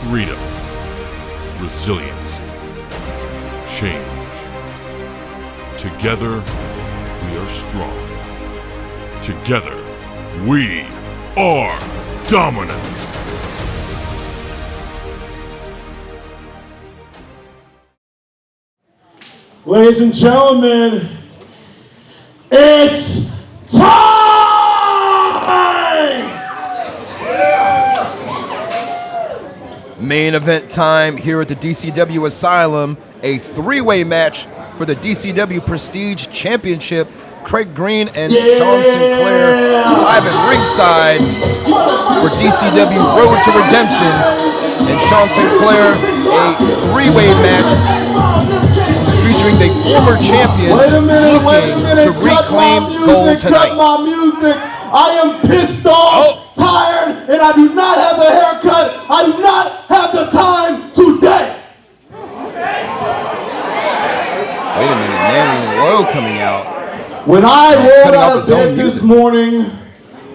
freedom, resilience, change. Together, we are strong. Together, we are dominant. Ladies and gentlemen, it's time! Main event time here at the DCW Asylum, a three-way match for the DCW Prestige Championship. Craig Green and Sean Sinclair live at ringside for DCW Road to Redemption. And Sean Sinclair, a three-way match featuring the former champion looking to reclaim gold tonight. My music. I am pissed off, tired, and I do not have the haircut. I do not have the time today. Wait a minute, Manny Low coming out. When I rolled out of bed this morning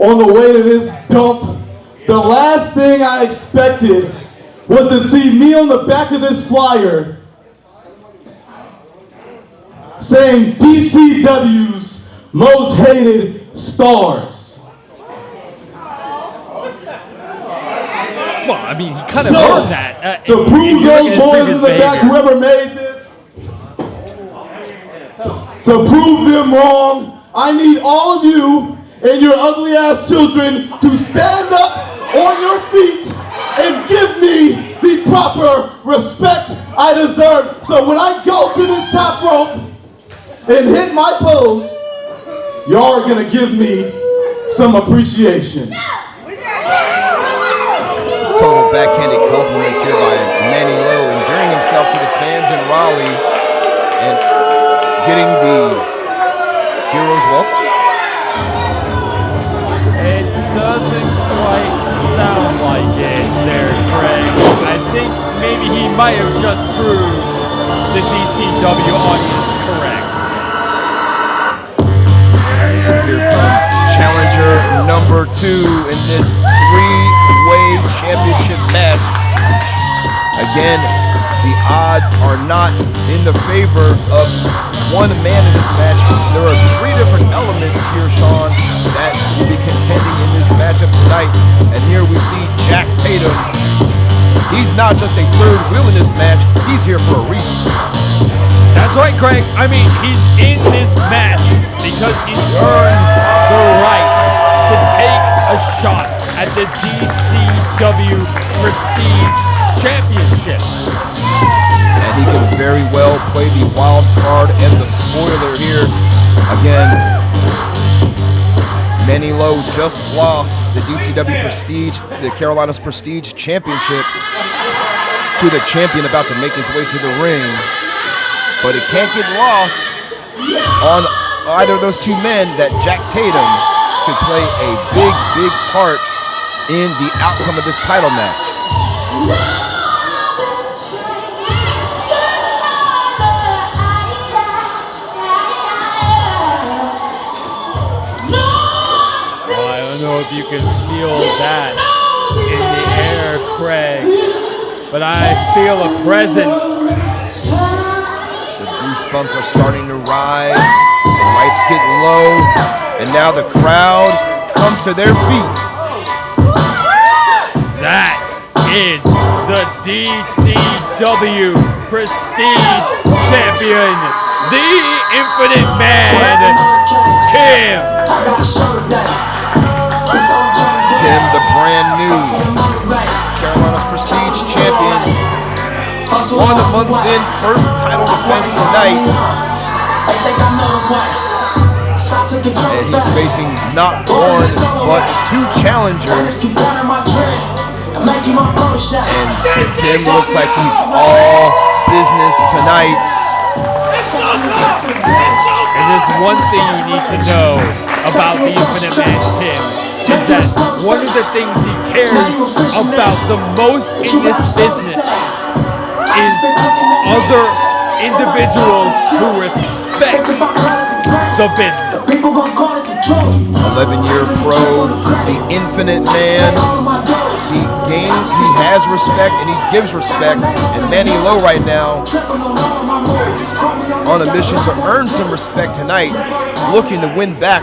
on the way to this dump, the last thing I expected was to see me on the back of this flyer saying DCW's most hated stars. Well, I mean, he kind of earned that. To prove those boys in the back, whoever made this, to prove them wrong, I need all of you and your ugly ass children to stand up on your feet and give me the proper respect I deserve. So when I go to this top rope and hit my pose, y'all are gonna give me some appreciation. Total backhanded compliments here by Manny Low, endearing himself to the fans in Raleigh and getting the hero's welcome. It doesn't quite sound like it there, Craig. I think maybe he might have just proved the DCW audience correct. And here comes challenger number 2 in this three-way championship match. Again, the odds are not in the favor of one man in this match. There are 3 different elements here, Sean, that will be contending in this matchup tonight. And here we see Jack Tatum. He's not just a third wheel in this match, he's here for a reason. That's right, Craig. I mean, he's in this match because he's earned the right to take a shot at the DCW Prestige Championship. And he can very well play the wild card and the spoiler here. Again, Manny Low just lost the DCW Prestige, the Carolinas Prestige Championship, to the champion about to make his way to the ring. But it can't get lost on either of those two men that Jack Tatum could play a big, big part in the outcome of this title match. Well, I don't know if you can feel that in the air, Craig, but I feel a presence. The goosebumps are starting to rise, the lights get low, and now the crowd comes to their feet. That is the DCW Prestige Champion, the Infinite Man, Tim. Tim, the brand new Carolinas Prestige Champion, won a month-in first title defense tonight. And he's facing not one, but 2 challengers. And Tim looks like he's all business tonight. And there's one thing you need to know about the Infinite Man, Tim, is that one of the things he cares about the most in this business is other individuals who respect the business. 11-year pro, the infinite man. He has respect, and he gives respect. And Manny Low right now on a mission to earn some respect tonight, looking to win back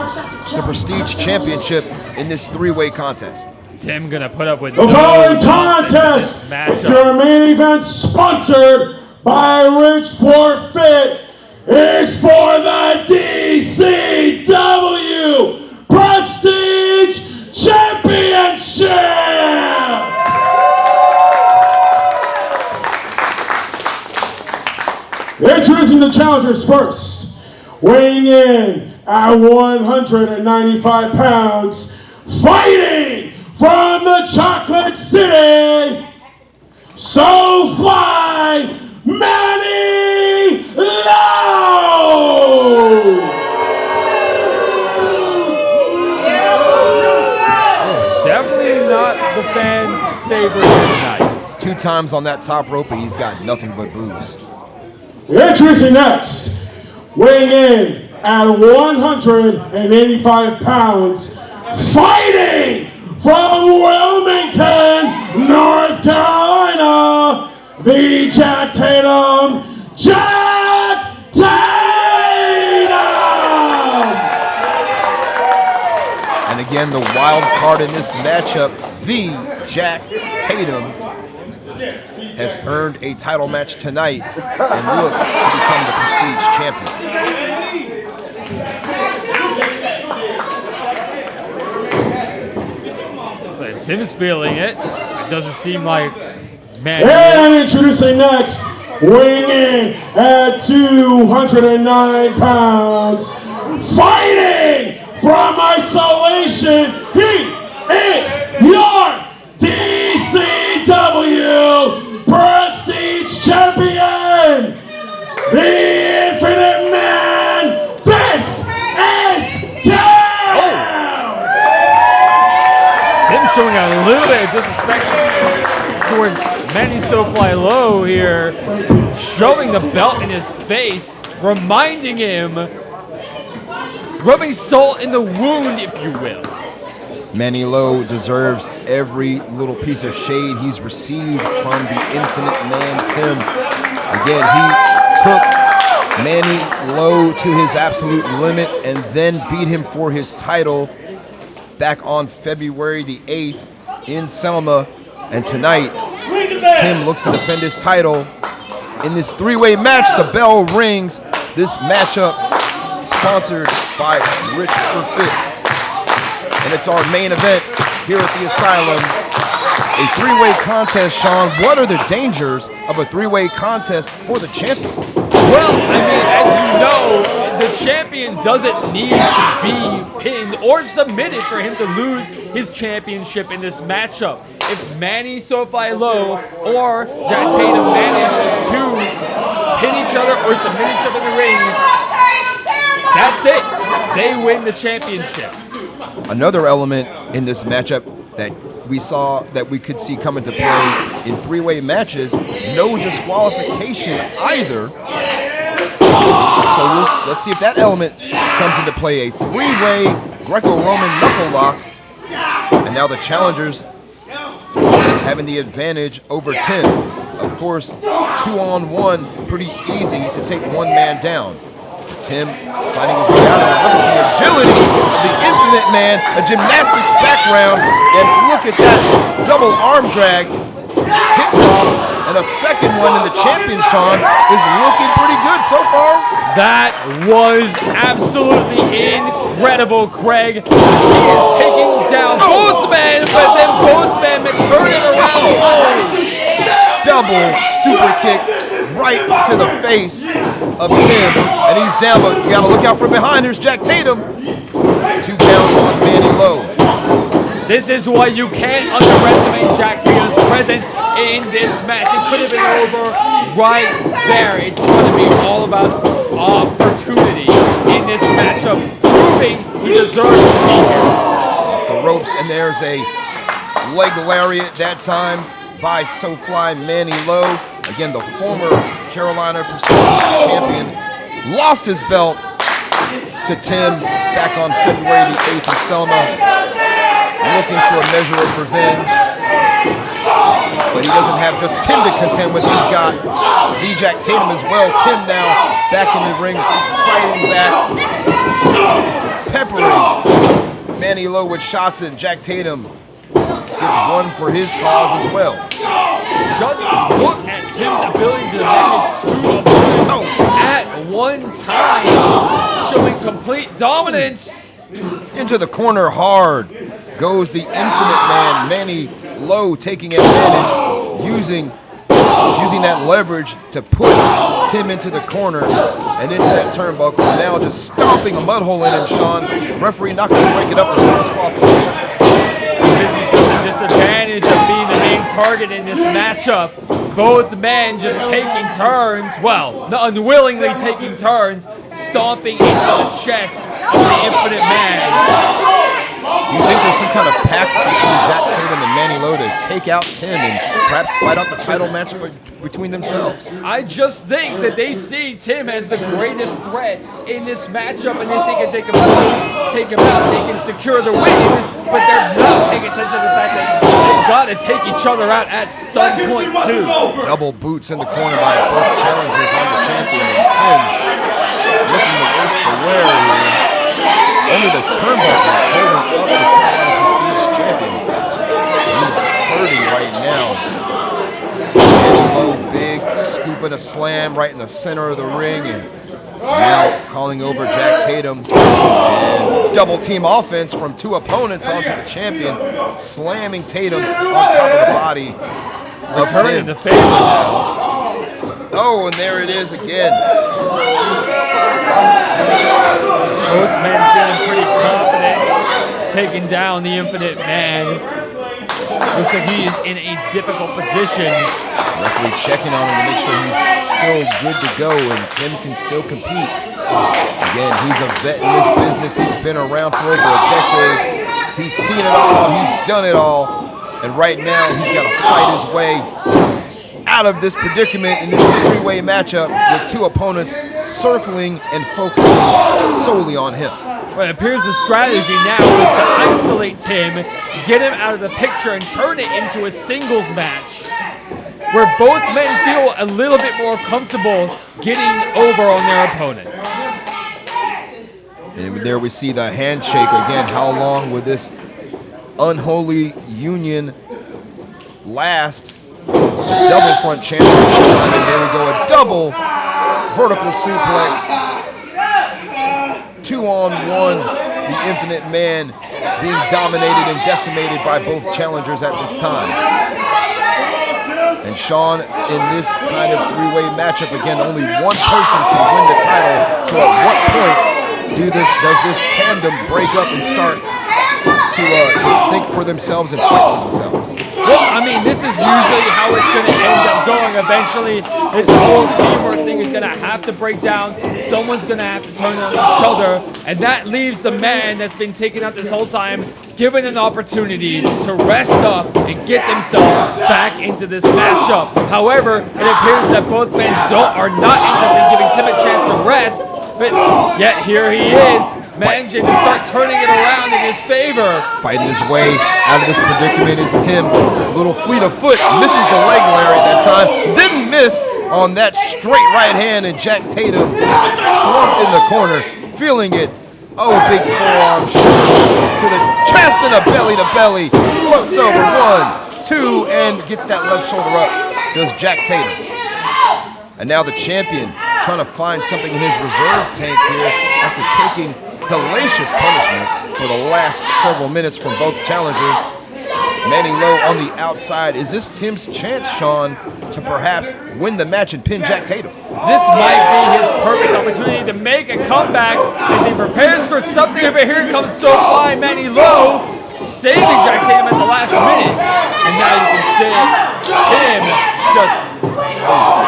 the Prestige Championship in this three-way contest. Tim gonna put up with The following contest is your main event, sponsored by Rich Forfeit, is for the DCW Prestige Championship. Introducing the challengers first, weighing in at 195 pounds, fighting from the Chocolate City, So Fly Manny Low! Definitely not the fan favorite tonight. 2 times on that top rope, and he's got nothing but booze. Introducing next, weighing in at 185 pounds, fighting from Wilmington, North Carolina, the Jack Tatum, Jack Tatum! And again, the wild card in this matchup, the Jack Tatum, has earned a title match tonight and looks to become the Prestige champion. Tim's feeling it. It doesn't seem like Manny And is. introducing next, weighing in at 209 pounds, fighting from isolation, he is your DCW Prestige Champion, the Infinite Man. This is Tim! Tim's showing a little bit of disrespect towards Manny SoFly Low here, showing the belt in his face, reminding him, rubbing salt in the wound, if you will. Manny Low deserves every little piece of shade he's received from the infinite man, Tim. Again, he took Manny Low to his absolute limit and then beat him for his title back on February the 8th in Selma. And tonight, Tim looks to defend his title. In this three-way match, the bell rings. This matchup sponsored by Rich Forfeit. And it's our main event here at the Asylum. A three-way contest, Sean. What are the dangers of a three-way contest for the champion? Well, I mean, as you know, the champion doesn't need to be pinned or submitted for him to lose his championship in this matchup. If Manny SoFly Low or Jack Tatum manage to pin each other or submit each other in the ring, that's it. They win the championship. Another element in this matchup that we could see come into play in three-way matches, no disqualification either. So let's see if that element comes into play. A three-way Greco-Roman knuckle lock. And now the challengers having the advantage over Tim. Of course, 2-on-1, pretty easy to take one man down. Tim finding his way out of it. Look at the agility of the infinite man, a gymnastics background, and look at that double arm drag, hip toss, and a second one in the champion, Sean, is looking pretty good so far. That was absolutely incredible, Craig. He is taking down both men, but then both men turn it around. Double super kick right to the face of Tim, and he's down, but you gotta look out from behind. There's Jack Tatum. 2 count on Manny Low. This is why you can't underestimate Jack Tatum's presence in this match. It could have been over right there. It's going to be all about opportunity in this matchup, proving he deserves to be here. Off the ropes, and there's a leg lariat that time by SoFly Manny Low. Again, the former Carolina Prestige champion lost his belt to Tim back on February the 8th in Selma, looking for a measure of revenge. But he doesn't have just Tim to contend with. He's got Jack Tatum as well. Tim now back in the ring, fighting back, peppering Manny Low with shots, and Jack Tatum gets one for his cause as well. Just look at Tim's ability to manage two opponents at one time, showing complete dominance. Into the corner hard goes the Infinite Man, Manny Low, taking advantage, using that leverage to put Tim into the corner and into that turnbuckle. And now just stomping a mud hole in him, Sean. Referee not going to break it up. There's no disqualification. This is just a disadvantage of being the main target in this matchup. Both men just taking turns, well, unwillingly taking turns, stomping into the chest of the Infinite Man. Do you think there's some kind of pact between Jack Tatum and Manny Low to take out Tim and perhaps fight out the title match between themselves? I just think that they see Tim as the greatest threat in this matchup, and they think if they can take him out, they can secure the win, but they're not paying attention to the fact that they've got to take each other out at some point, too. Double boots in the corner by both challengers on the champion, and Tim looking the worse for wear here. Only the turnbuckles holding up the Carolina Prestige champion. He's hurting right now. Manny Low, big scoop and a slam right in the center of the ring, and now calling over Jack Tatum. And double team offense from two opponents onto the champion, slamming Tatum on top of the body of Tim. The favor now. Oh, and there it is again. Both men feeling pretty confident, taking down the Infinite Man. Looks like he is in a difficult position. Referee checking on him to make sure he's still good to go and Tim can still compete. Again, he's a vet in this business. He's been around for over a decade. He's seen it all. He's done it all. And right now, he's got to fight his way out of this predicament in this three-way matchup with two opponents circling and focusing solely on him. Well, it appears the strategy now is to isolate Tim, get him out of the picture, and turn it into a singles match where both men feel a little bit more comfortable getting over on their opponent. And there we see the handshake again. How long will this unholy union last? Double front chancellor this time, and here we go, a double vertical suplex. 2-on-1, the Infinite Man being dominated and decimated by both challengers at this time. And Sean, in this kind of three-way matchup, again, only one person can win the title. So at what point does this tandem break up and start to think for themselves and fight for themselves? Well, I mean, this is usually how it's going to end up going. Eventually, this whole teamwork thing is going to have to break down. Someone's going to have to turn on each other, and that leaves the man that's been taken out this whole time given an opportunity to rest up and get themselves back into this matchup. However, it appears that both men are not interested in giving Tim a chance to rest, but yet here he is, managing to start turning it around in his favor. Fighting his way out of this predicament is Tim. Little fleet of foot, misses the leg lariat that time. Didn't miss on that straight right hand, and Jack Tatum slumped in the corner, feeling it. Oh, big forearm shoot to the chest and a belly to belly. Floats over, 1, 2, and gets that left shoulder up. Does Jack Tatum. And now the champion trying to find something in his reserve tank here after taking hellacious punishment for the last several minutes from both challengers. Manny Low on the outside. Is this Tim's chance, Sean, to perhaps win the match and pin Jack Tatum? This might be his perfect opportunity to make a comeback as he prepares for something. But here comes so fly Manny Low, saving Jack Tatum at the last minute. And now you can see Tim just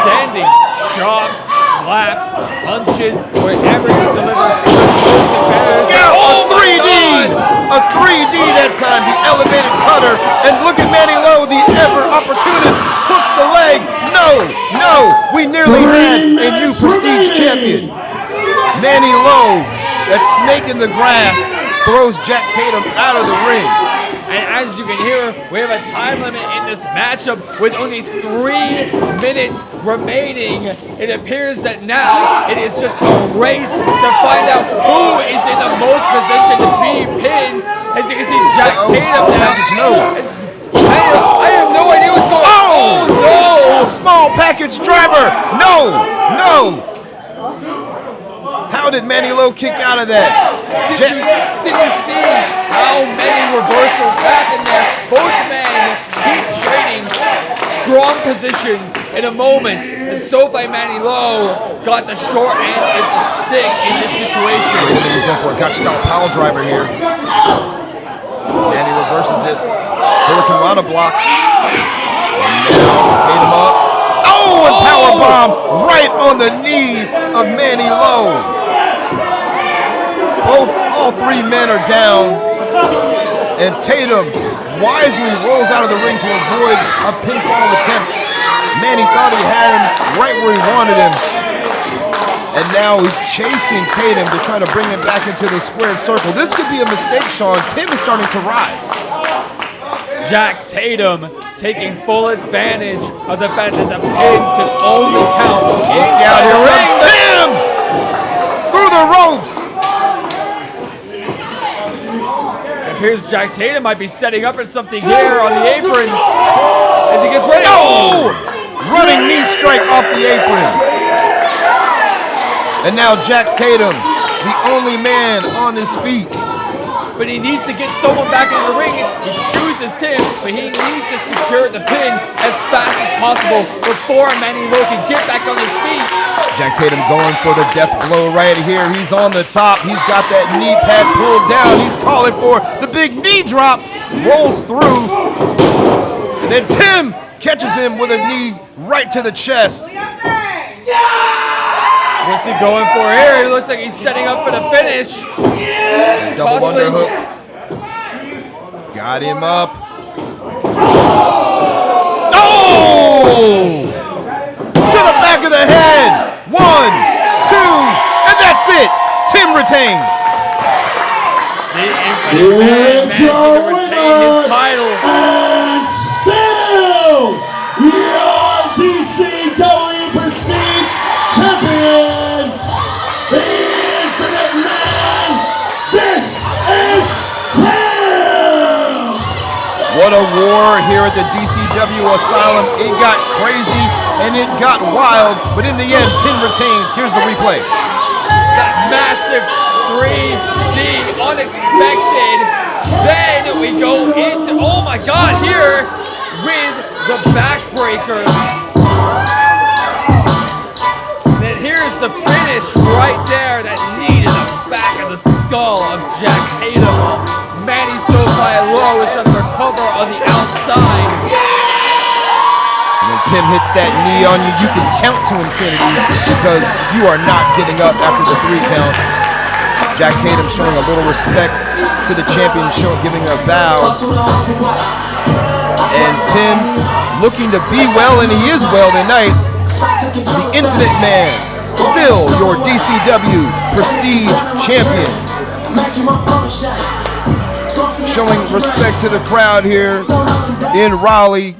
sending chops, slaps, punches, wherever he delivers. Yeah, a 3D! A 3D that time, the elevated cutter. And look at Manny Low, the ever opportunist, hooks the leg. No, we nearly had a new prestige champion. Manny Low that snake in the grass throws Jack Tatum out of the ring. And as you can hear, we have a time limit in this matchup with only 3 minutes remaining. It appears that now it is just a race to find out who is in the most position to be pinned. As you can see, Jack Tatum now. I have no idea what's going on. Oh no! Small package driver. No. How did Manny Lowe kick out of that? Did you see how many reversals happened there? Both men keep trading strong positions in a moment. And SoFi Manny Lowe got the short end of the stick in this situation. Wait a minute, he's going for a Gotch style pile driver here. Manny reverses it. Hurricane Rana blocked. And now Tatum up. Oh, and powerbomb right on the knees of Manny Lowe. All 3 men are down, and Tatum wisely rolls out of the ring to avoid a pinfall attempt. Manny thought he had him right where he wanted him, and now he's chasing Tatum to try to bring him back into the squared circle. This could be a mistake, Sean. Tim is starting to rise. Jack Tatum taking full advantage of the fact that the pins can only count inside the ring. Here comes Tim through the ropes. Appears Jack Tatum might be setting up for something here on the apron as he gets ready. Oh! Running knee strike off the apron. And now Jack Tatum, the only man on his feet. But he needs to get someone back in the ring. He chooses Tim, but he needs to secure the pin as fast as possible before Manny Lowe can get back on his feet. Jack Tatum going for the death blow right here. He's on the top. He's got that knee pad pulled down. He's calling for the big knee drop. Rolls through. And then Tim catches him with a knee right to the chest. What's he going for here? It looks like he's setting up for the finish. And double underhook. Got him up. Oh! To the back of the head. 1, 2, and that's it. Tim retains. The Infinite Man managing to retain his title. And still, your DCW Prestige Champion, the Infinite Man. This is Tim. What a war here at the DCW Asylum. It got crazy and it got wild, but in the end, Tim retains. Here's the replay. That massive 3D unexpected. Then we go into, oh my God, here with the backbreaker. Then here's the finish right there. That knee to the back of the skull of Jack Tatum. Manny SoFi Lowe is under cover on the outside. When Tim hits that knee on you, you can count to infinity because you are not getting up after the 3 count. Jack Tatum showing a little respect to the champion, giving a bow. And Tim looking to be well, and he is well tonight. The Infinite Man, still your DCW Prestige Champion. Showing respect to the crowd here in Raleigh.